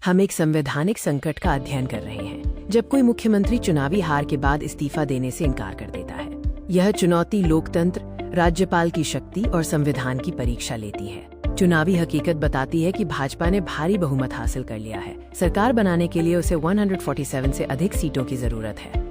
हम एक संवैधानिक संकट का अध्ययन कर रहे हैं जब कोई मुख्यमंत्री चुनावी हार के बाद इस्तीफा देने से इनकार कर देता है। यह चुनौती लोकतंत्र, राज्यपाल की शक्ति और संविधान की परीक्षा लेती है। चुनावी हकीकत बताती है कि भाजपा ने भारी बहुमत हासिल कर लिया है। सरकार बनाने के लिए उसे 147 से अधिक सीटों की जरूरत है।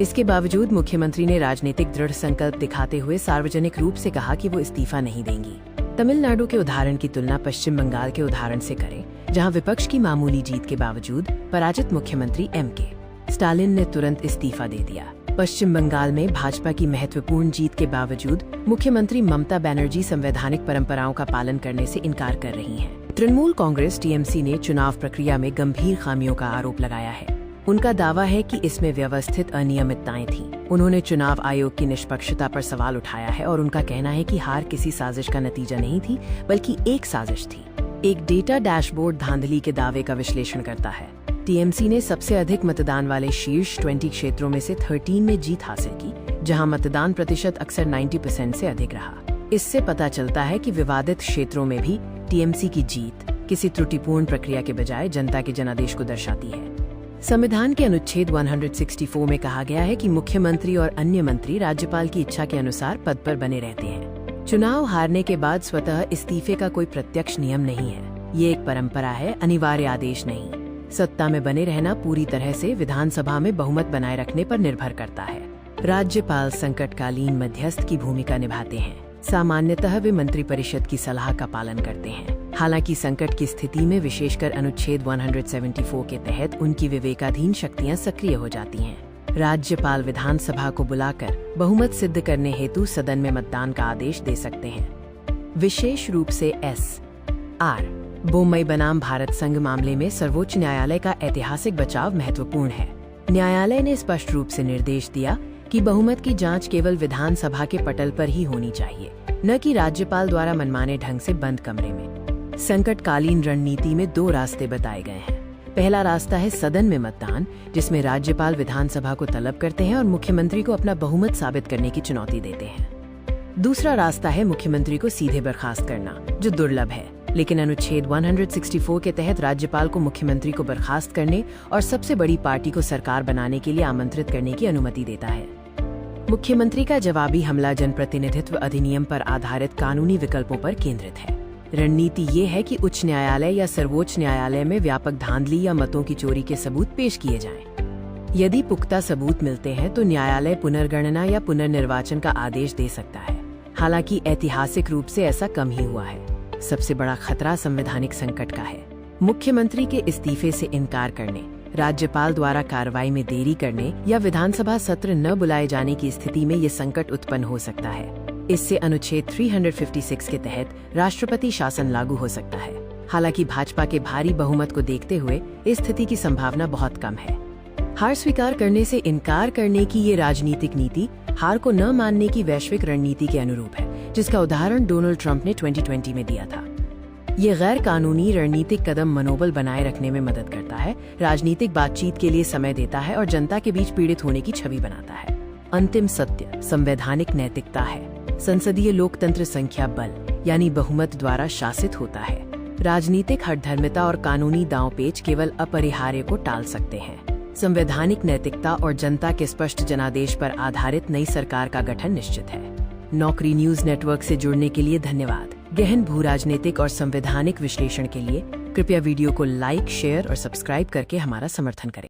इसके बावजूद मुख्यमंत्री ने राजनीतिक दृढ़ संकल्प दिखाते हुए सार्वजनिक रूप से कहा कि वो इस्तीफा नहीं देंगी। तमिलनाडु के उदाहरण की तुलना पश्चिम बंगाल के उदाहरण से करें, जहां विपक्ष की मामूली जीत के बावजूद पराजित मुख्यमंत्री एम.के. स्टालिन ने तुरंत इस्तीफा दे दिया। पश्चिम बंगाल में भाजपा की महत्वपूर्ण जीत के बावजूद मुख्यमंत्री ममता बनर्जी संवैधानिक परंपराओं का पालन करने से इनकार कर रही हैं। तृणमूल कांग्रेस टीएमसी ने चुनाव प्रक्रिया में गंभीर खामियों का आरोप लगाया है। उनका दावा है कि इसमें व्यवस्थित अनियमितताएं थीं। उन्होंने चुनाव आयोग की निष्पक्षता पर सवाल उठाया है और उनका कहना है कि हार किसी साजिश का नतीजा नहीं थी, बल्कि एक साजिश थी। एक डेटा डैशबोर्ड धांधली के दावे का विश्लेषण करता है। टीएमसी ने सबसे अधिक मतदान वाले शीर्ष 20 क्षेत्रों में से 13 में जीत हासिल की, जहां मतदान प्रतिशत अक्सर 90% से अधिक रहा। इससे पता चलता है कि विवादित क्षेत्रों में भी टीएमसी की जीत किसी त्रुटिपूर्ण प्रक्रिया के बजाय जनता के जनादेश को दर्शाती है। संविधान के अनुच्छेद 164 में कहा गया है कि मुख्यमंत्री और अन्य मंत्री राज्यपाल की इच्छा के अनुसार पद पर बने रहते हैं। चुनाव हारने के बाद स्वतः इस्तीफे का कोई प्रत्यक्ष नियम नहीं है। ये एक परंपरा है, अनिवार्य आदेश नहीं। सत्ता में बने रहना पूरी तरह से विधानसभा में बहुमत बनाए रखने पर निर्भर करता है। राज्यपाल संकटकालीन मध्यस्थ की भूमिका निभाते हैं। सामान्यतः वे मंत्रिपरिषद की सलाह का पालन करते हैं। हालांकि संकट की स्थिति में विशेषकर अनुच्छेद 174 के तहत उनकी विवेकाधीन शक्तियां सक्रिय हो जाती हैं। राज्यपाल विधानसभा को बुलाकर बहुमत सिद्ध करने हेतु सदन में मतदान का आदेश दे सकते हैं। विशेष रूप से एस.आर. बोम्मई बनाम भारत संघ मामले में सर्वोच्च न्यायालय का ऐतिहासिक बचाव महत्वपूर्ण है। न्यायालय ने स्पष्ट रूप से निर्देश दिया कि बहुमत की जांच केवल विधानसभा के पटल पर ही होनी चाहिए, न कि राज्यपाल द्वारा मनमाने ढंग से बंद कमरे में। संकटकालीन रणनीति में दो रास्ते बताए गए हैं। पहला रास्ता है सदन में मतदान, जिसमें राज्यपाल विधानसभा को तलब करते हैं और मुख्यमंत्री को अपना बहुमत साबित करने की चुनौती देते हैं। दूसरा रास्ता है मुख्यमंत्री को सीधे बर्खास्त करना, जो दुर्लभ है, लेकिन अनुच्छेद 164 के तहत राज्यपाल को मुख्यमंत्री को बर्खास्त करने और सबसे बड़ी पार्टी को सरकार बनाने के लिए आमंत्रित करने की अनुमति देता है। मुख्यमंत्री का जवाबी हमला जनप्रतिनिधित्व अधिनियम पर आधारित कानूनी विकल्पों पर केंद्रित है। रणनीति ये है कि उच्च न्यायालय या सर्वोच्च न्यायालय में व्यापक धांधली या मतों की चोरी के सबूत पेश किए जाएं। यदि पुख्ता सबूत मिलते हैं तो न्यायालय पुनर्गणना या पुनर्निर्वाचन का आदेश दे सकता है। हालांकि ऐतिहासिक रूप से ऐसा कम ही हुआ है। सबसे बड़ा खतरा संवैधानिक संकट का है। मुख्यमंत्री के इस्तीफे से इनकार करने, राज्यपाल द्वारा कार्रवाई में देरी करने या विधानसभा सत्र न बुलाए जाने की स्थिति में ये संकट उत्पन्न हो सकता है। इससे अनुच्छेद 356 के तहत राष्ट्रपति शासन लागू हो सकता है। हालांकि भाजपा के भारी बहुमत को देखते हुए इस स्थिति की संभावना बहुत कम है। हार स्वीकार करने से इनकार करने की ये राजनीतिक नीति हार को न मानने की वैश्विक रणनीति के अनुरूप है, जिसका उदाहरण डोनाल्ड ट्रंप ने 2020 में दिया था। ये गैर कानूनी रणनीतिक कदम मनोबल बनाए रखने में मदद करता है, राजनीतिक बातचीत के लिए समय देता है और जनता के बीच पीड़ित होने की छवि बनाता है। अंतिम सत्य संवैधानिक नैतिकता है। संसदीय लोकतंत्र संख्या बल यानी बहुमत द्वारा शासित होता है। राजनीतिक हठधर्मिता और कानूनी दांवपेच केवल अपरिहार्य को टाल सकते हैं। संवैधानिक नैतिकता और जनता के स्पष्ट जनादेश पर आधारित नई सरकार का गठन निश्चित है। नौकरी न्यूज नेटवर्क से जुड़ने के लिए धन्यवाद। गहन भू राजनीतिक और संवैधानिक विश्लेषण के लिए कृपया वीडियो को लाइक, शेयर और सब्सक्राइब करके हमारा समर्थन करें।